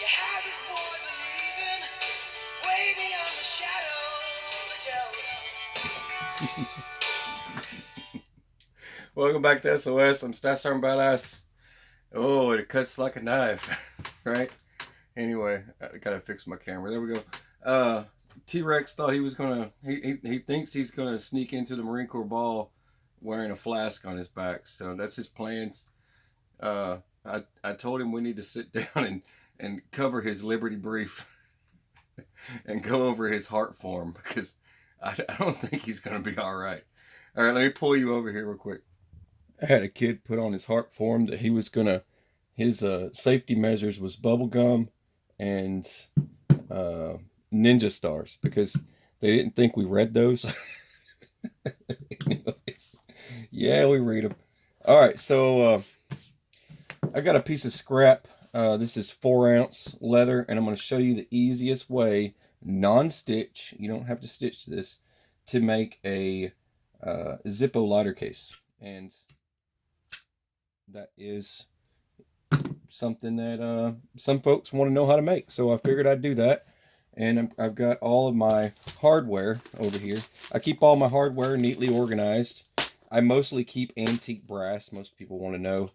have this boy believing way beyond the shadow. Welcome back to SOS. I'm Star Sergeant Badass. Oh, it cuts like a knife, right? Anyway, I gotta fix my camera. There we go. T-Rex thought he was gonna. He thinks he's gonna sneak into the Marine Corps ball wearing a flask on his back. So that's his plans. I told him we need to sit down and cover his Liberty brief and go over his heart form because I don't think he's gonna be all right. All right, let me pull you over here real quick. I had a kid put on his heart form that he was gonna. His safety measures was bubble gum and uh, ninja stars because they didn't think we read those. Anyways, yeah, we read them. All right, so I got a piece of scrap. This is 4-ounce leather, and I'm going to show you the easiest way, non-stitch. You don't have to stitch this to make a Zippo lighter case, and that is something that some folks want to know how to make. So I figured I'd do that. And I've got all of my hardware over here. I keep all my hardware neatly organized. I mostly keep antique brass. Most people want to know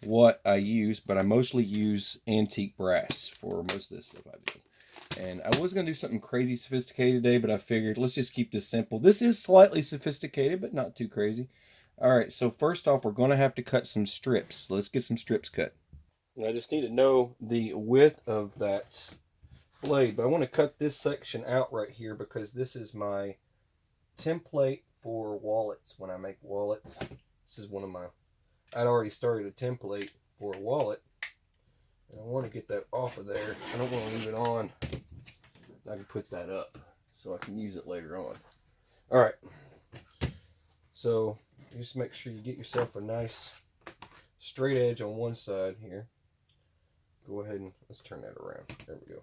what I use, but I mostly use antique brass for most of this stuff I do. And I was going to do something crazy sophisticated today, but I figured let's just keep this simple. This is slightly sophisticated, but not too crazy. All right, so first off, we're going to have to cut some strips. Let's get some strips cut. And I just need to know the width of that blade, but I want to cut this section out right here because this is my template for wallets. When I make wallets, this is one of my, I'd already started a template for a wallet, and I want to get that off of there. I don't want to leave it on. I can put that up so I can use it later on. All right, so just make sure you get yourself a nice straight edge on one side here. Go ahead and let's turn that around. There we go.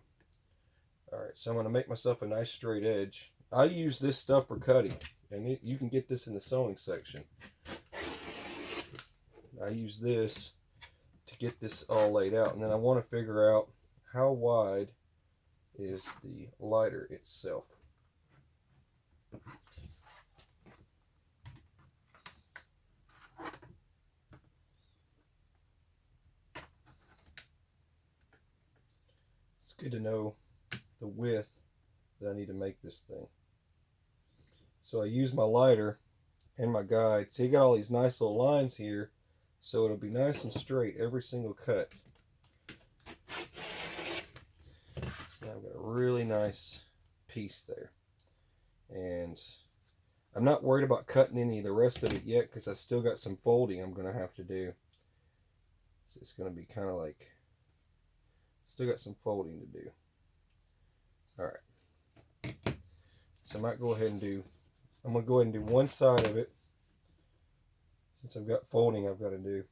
All right, so I'm going to make myself a nice straight edge. I use this stuff for cutting, and you can get this in the sewing section. I use this to get this all laid out, and then I want to figure out how wide is the lighter itself. It's good to know the width that I need to make this thing. So I use my lighter and my guide. So you got all these nice little lines here, so it'll be nice and straight every single cut. So now I've got a really nice piece there. And I'm not worried about cutting any of the rest of it yet because I still got some folding I'm going to have to do. So it's going to be kind of like, still got some folding to do. All right, so I might go ahead and do, I'm going to go ahead and do one side of it since I've got folding I've got to do.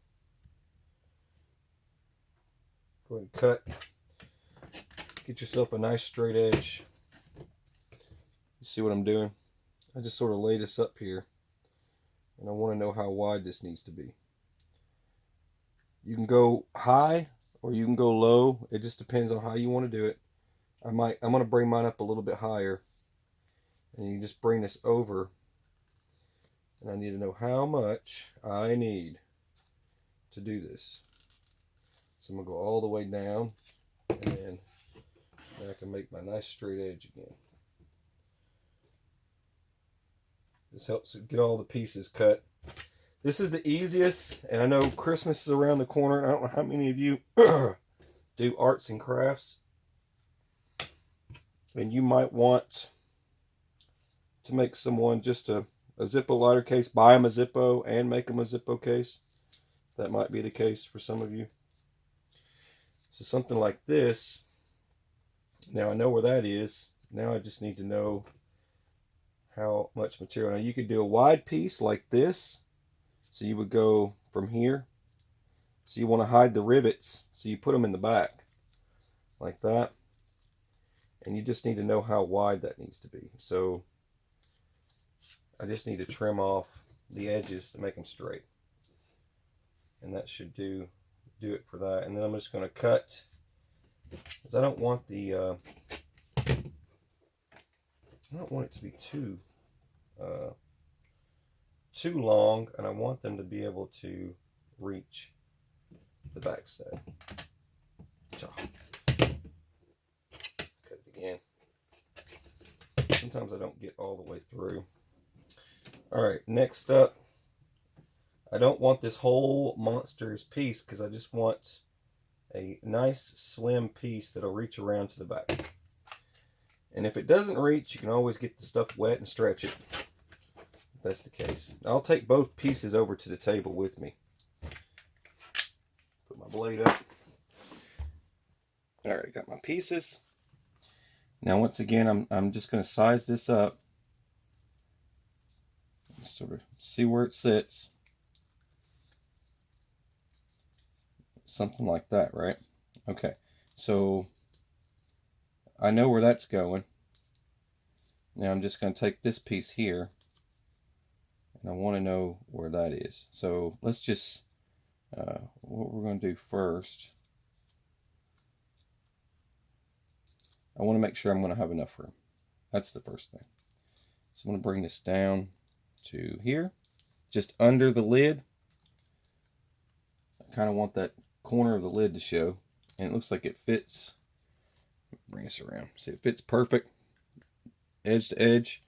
Go ahead and cut. Get yourself a nice straight edge. You see what I'm doing? I just sort of lay this up here, and I want to know how wide this needs to be. You can go high or you can go low. It just depends on how you want to do it. I'm going to bring mine up a little bit higher, and you just bring this over, and I need to know how much I need to do this. So I'm going to go all the way down, and then I can make my nice straight edge again. This helps get all the pieces cut. This is the easiest, and I know Christmas is around the corner. I don't know how many of you do arts and crafts. And you might want to make someone just a Zippo lighter case. Buy them a Zippo and make them a Zippo case. That might be the case for some of you. So something like this. Now I know where that is. Now I just need to know how much material. Now you could do a wide piece like this. So you would go from here. So you want to hide the rivets. So you put them in the back like that. And you just need to know how wide that needs to be. So I just need to trim off the edges to make them straight. And that should do it for that. And then I'm just going to cut because I don't want I don't want it to be too long, and I want them to be able to reach the backside. Cut it again. Sometimes I don't get all the way through. All right, next up, I don't want this whole monstrous piece because I just want a nice slim piece that'll reach around to the back. And if it doesn't reach, you can always get the stuff wet and stretch it. If that's the case. I'll take both pieces over to the table with me. Put my blade up. All right, got my pieces. Now, once again, I'm just going to size this up. Sort of see where it sits. Something like that, right? Okay, so I know where that's going. Now I'm just going to take this piece here, and I want to know where that is. So let's just, what we're going to do first, I want to make sure I'm going to have enough room. That's the first thing. So I'm going to bring this down to here, just under the lid. I kind of want that corner of the lid to show, and it looks like it fits. Bring this around. See, it fits perfect, edge to edge.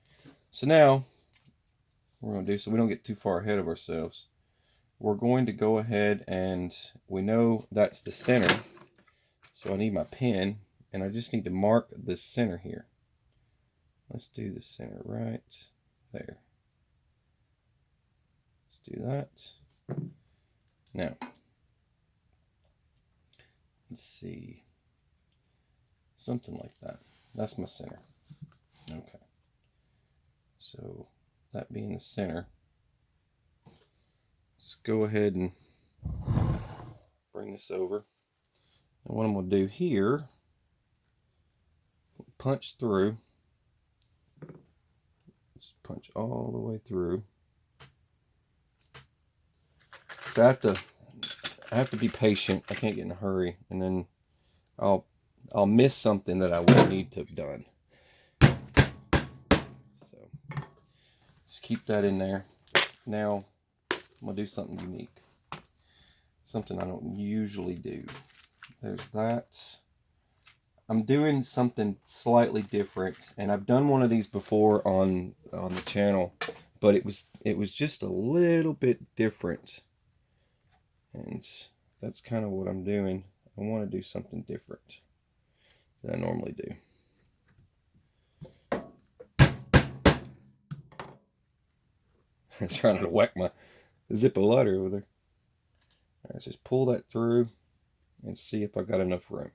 So now, what we're going to do, so we don't get too far ahead of ourselves, we're going to go ahead, and we know that's the center. So I need my pen, and I just need to mark the center here. Let's do the center right there. Let's do that. Now, let's see. Something like that. That's my center. Okay. So, that being the center, let's go ahead and bring this over. And what I'm going to do here, punch through. Just punch all the way through. So I have to be patient. I can't get in a hurry, and then I'll miss something that I would need to have done. So just keep that in there. Now I'm gonna do something unique, something I don't usually do. There's that. I'm doing something slightly different, and I've done one of these before on the channel, but it was just a little bit different. And that's kind of what I'm doing. I want to do something different than I normally do. I'm trying to whack my Zippo lighter over there. All right, just pull that through and see if I got enough room.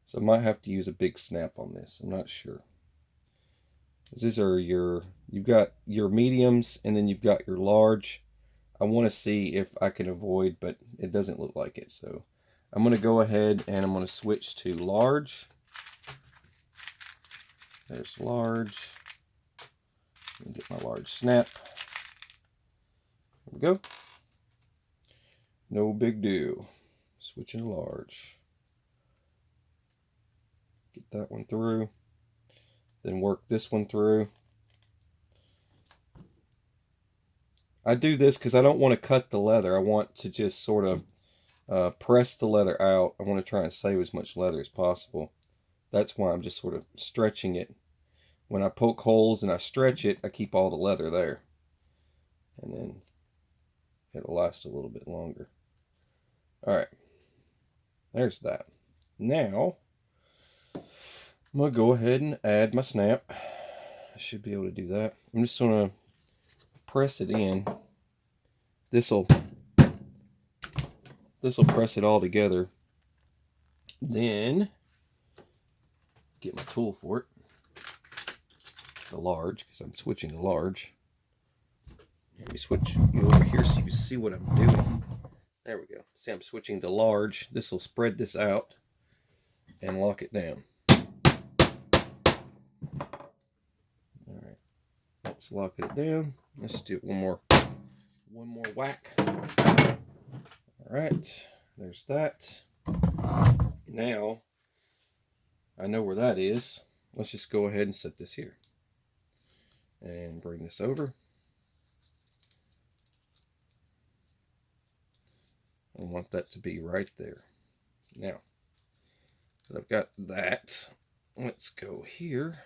So I might have to use a big snap on this. I'm not sure. These are you've got your mediums, and then you've got your large. I want to see if I can avoid, but it doesn't look like it. So I'm going to go ahead and I'm going to switch to large. There's large. Let me get my large snap. There we go. No big deal. Switching to large. Get that one through. Then work this one through. I do this because I don't want to cut the leather. I want to just sort of press the leather out. I want to try and save as much leather as possible. That's why I'm just sort of stretching it. When I poke holes and I stretch it, I keep all the leather there. And then it'll last a little bit longer. Alright. There's that. Now, I'm going to go ahead and add my snap. I should be able to do that. I'm just going to press it in. This'll press it all together. Then get my tool for it, the large, because I'm switching to large. Let me switch you over here so you can see what I'm doing. There we go. See, I'm switching to large. This will spread this out and lock it down. All right, let's lock it down. Let's do one more whack. All right, there's that. Now I know where that is. Let's just go ahead and set this here. And bring this over. I want that to be right there. Now, that I've got that, let's go here.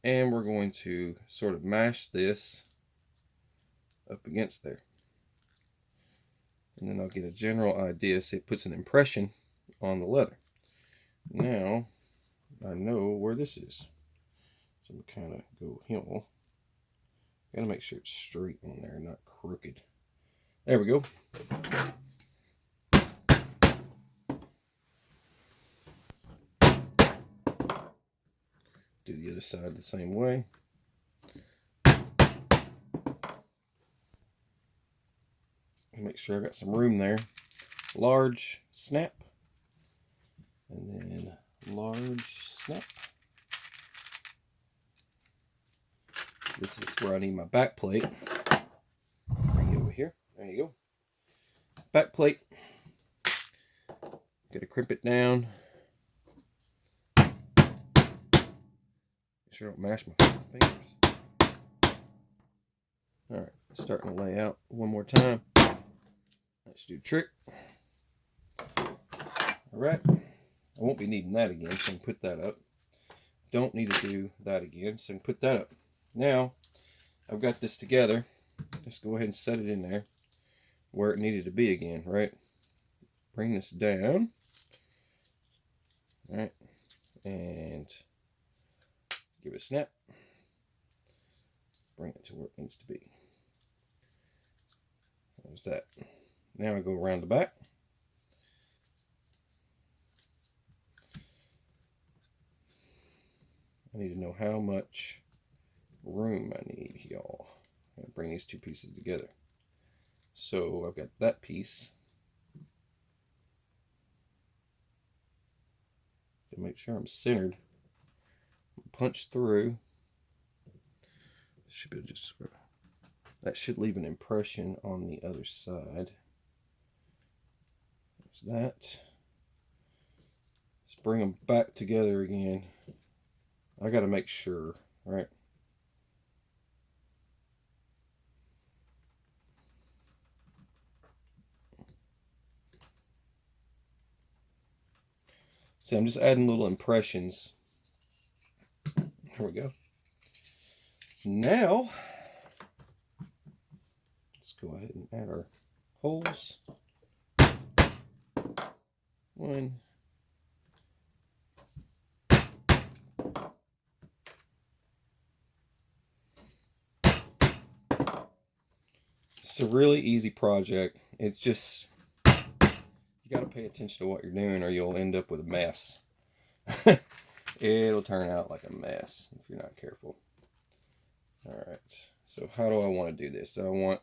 And we're going to sort of mash this up against there. And then I'll get a general idea, so it puts an impression on the leather. Now, I know where this is. So I'm kind of go here. Gotta make sure it's straight on there, not crooked. There we go. Do the other side the same way. Make sure I got some room there. Large snap. And then large snap. This is where I need my back plate. Bring it over here. There you go. Back plate. Gotta crimp it down. Make sure I don't mash my fingers. Alright, starting to lay out one more time. Let's do trick. Alright. I won't be needing that again, so I can put that up. Don't need to do that again, so I can put that up. Now, I've got this together. Let's go ahead and set it in there where it needed to be again, right? Bring this down. Alright. And give it a snap. Bring it to where it needs to be. There's that. Now I go around the back. I need to know how much room I need, y'all. I'm gonna bring these two pieces together. So I've got that piece. To make sure I'm centered. Punch through. Should be just that should leave an impression on the other side. There's that. Let's bring them back together again. I got to make sure, right? See, I'm just adding little impressions. Here we go. Now, let's go ahead and add our holes. One. It's a really easy project. It's just, you got to pay attention to what you're doing or you'll end up with a mess. It'll turn out like a mess if you're not careful. Alright, so how do I want to do this? The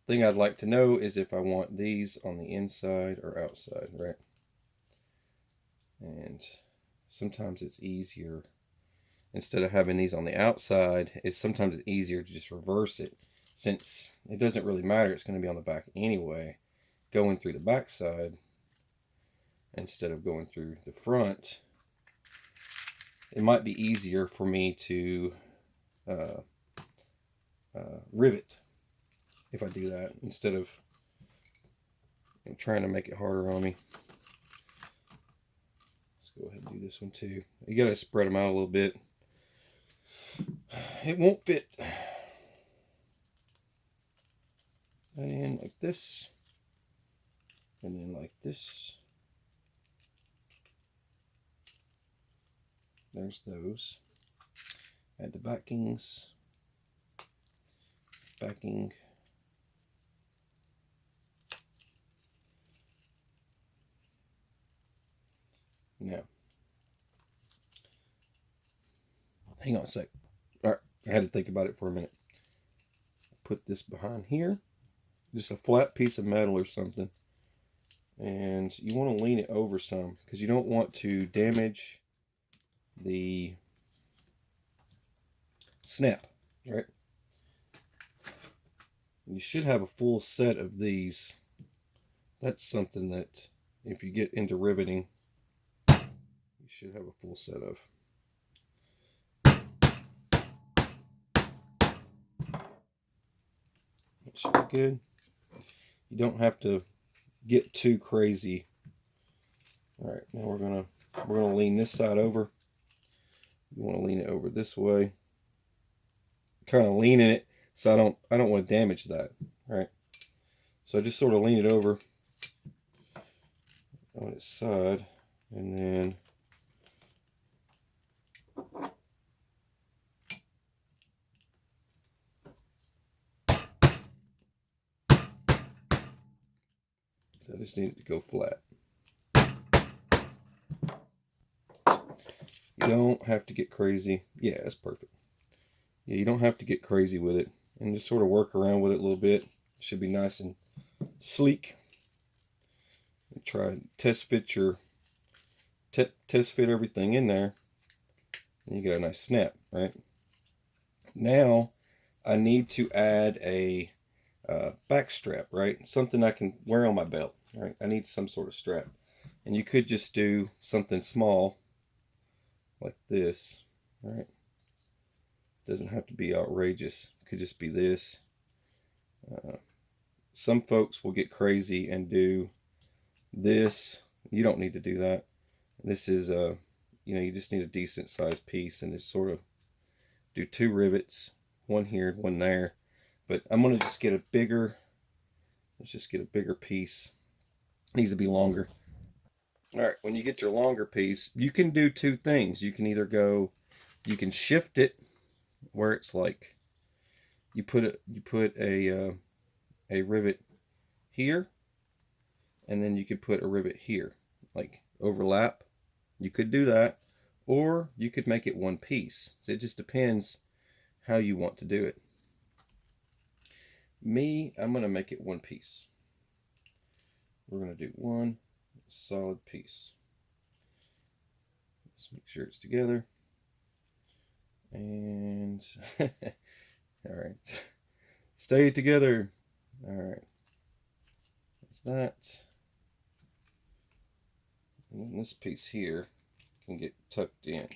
thing I'd like to know is if I want these on the inside or outside, right? And sometimes it's easier, instead of having these on the outside, sometimes it's easier to just reverse it. Since it doesn't really matter, it's going to be on the back anyway, going through the back side instead of going through the front. It might be easier for me to rivet if I do that instead of trying to make it harder on me. Let's go ahead and do this one too. You gotta spread them out a little bit. It won't fit. And like this, and then like this. There's those. Add the backings. Backing. Now, hang on a sec. All right, I had to think about it for a minute. Put this behind here, just a flat piece of metal or something, and you want to lean it over some because you don't want to damage the snap, right? You should have a full set of these. That's something that if you get into riveting, you should have a full set of. That should be good. You don't have to get too crazy. All right, now we're gonna lean this side over. You want to lean it over this way, kind of leaning it so I don't want to damage that. All right, so I just sort of lean it over on its side, and then I just need it to go flat. You don't have to get crazy. Yeah, that's perfect. Yeah, you don't have to get crazy with it, and just sort of work around with it a little bit. It should be nice and sleek. And try and test fit everything in there, and you got a nice snap. Right now, I need to add a back strap. Right, something I can wear on my belt. Right, I need some sort of strap, and you could just do something small like this. Right, doesn't have to be outrageous. It could just be this. Some folks will get crazy and do this. You don't need to do that. This is you just need a decent sized piece, and just sort of do 2 rivets, one here, one there. But I'm gonna just get a bigger. Let's just get a bigger piece. It needs to be longer. All right. When you get your longer piece, you can do 2 things. You can either you can shift it where it's like you put a rivet here, and then you could put a rivet here, like overlap. You could do that, or you could make it one piece. So it just depends how you want to do it. Me, I'm going to make it one piece. We're going to do one solid piece. Let's make sure it's together. And all right, stay together. All right, that's that. And then this piece here can get tucked in.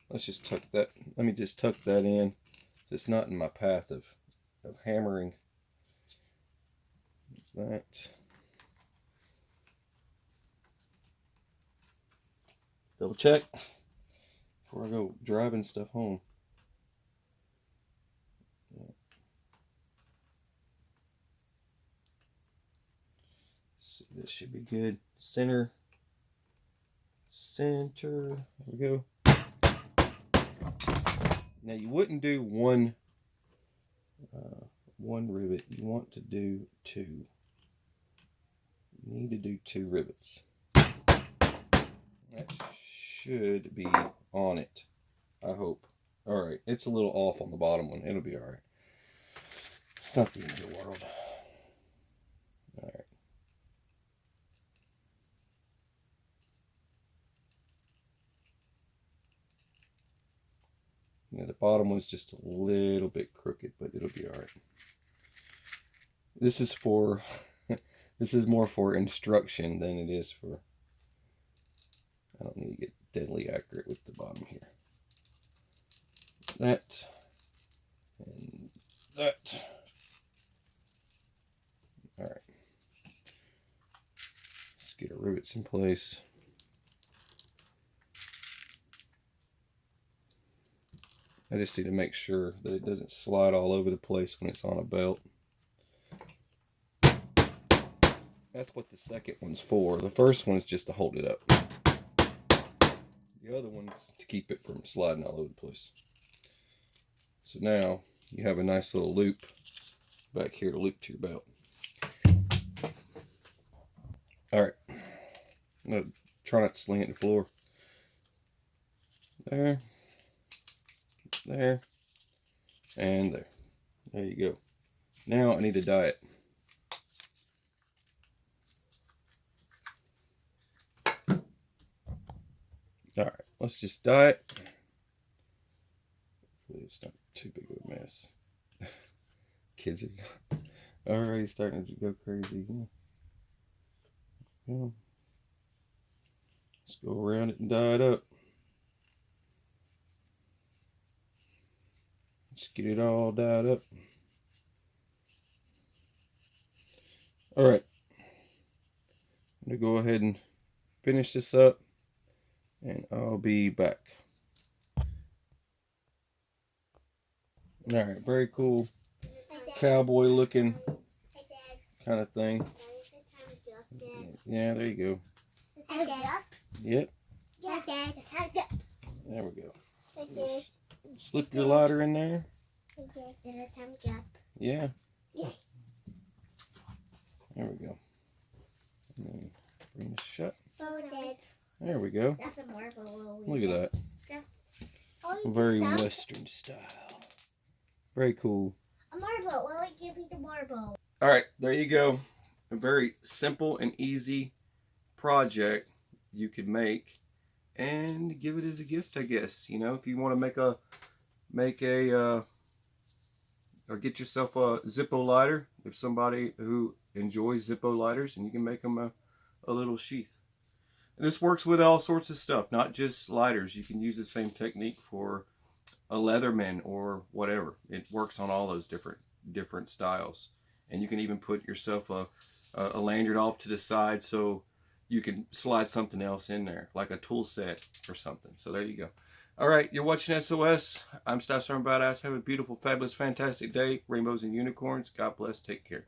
Let's just tuck that. Let me just tuck that in. So it's not in my path of hammering. That's that. Double check before I go driving stuff home. See, this should be good. Center. There we go. Now you wouldn't do one rivet. You want to do 2. You need to do 2 rivets. That should be on it, I hope. All right, it's a little off on the bottom one. It'll be all right. It's not the end of the world. All right. Yeah, the bottom one's just a little bit crooked, but it'll be all right. This is for, this is more for instruction than it is for, I don't need to get deadly accurate with the bottom here. That, and that. All right. Let's get our rivets in place. I just need to make sure that it doesn't slide all over the place when it's on a belt. That's what the second one's for. The first one is just to hold it up. The other one's to keep it from sliding all over the place. So now you have a nice little loop back here to loop to your belt. All right. I'm going to try not to sling it to the floor. There. There. And there. There you go. Now I need to dye it. All right, let's just dye it. Hopefully it's not too big of a mess. Kids are already starting to go crazy. Yeah. Let's go around it and dye it up. Just get it all dyed up. All right. I'm going to go ahead and finish this up, and I'll be back. All right, very cool cowboy looking kind of thing. Yeah, there you go. Yep. There we go. Just slip your lighter in there. Yeah. There we go. And then bring this shut. There we go. Look at that. Very Western style. Very cool. A marble. Will it give me the marble? All right, there you go. A very simple and easy project you could make and give it as a gift, I guess. You know, if you want to or get yourself a Zippo lighter, if somebody who enjoys Zippo lighters, and you can make them a little sheath. And this works with all sorts of stuff, not just lighters. You can use the same technique for a Leatherman or whatever. It works on all those different styles. And you can even put yourself a lanyard off to the side so you can slide something else in there, like a tool set or something. So there you go. All right, you're watching SOS. I'm Star Storm Badass. Have a beautiful, fabulous, fantastic day. Rainbows and unicorns. God bless. Take care.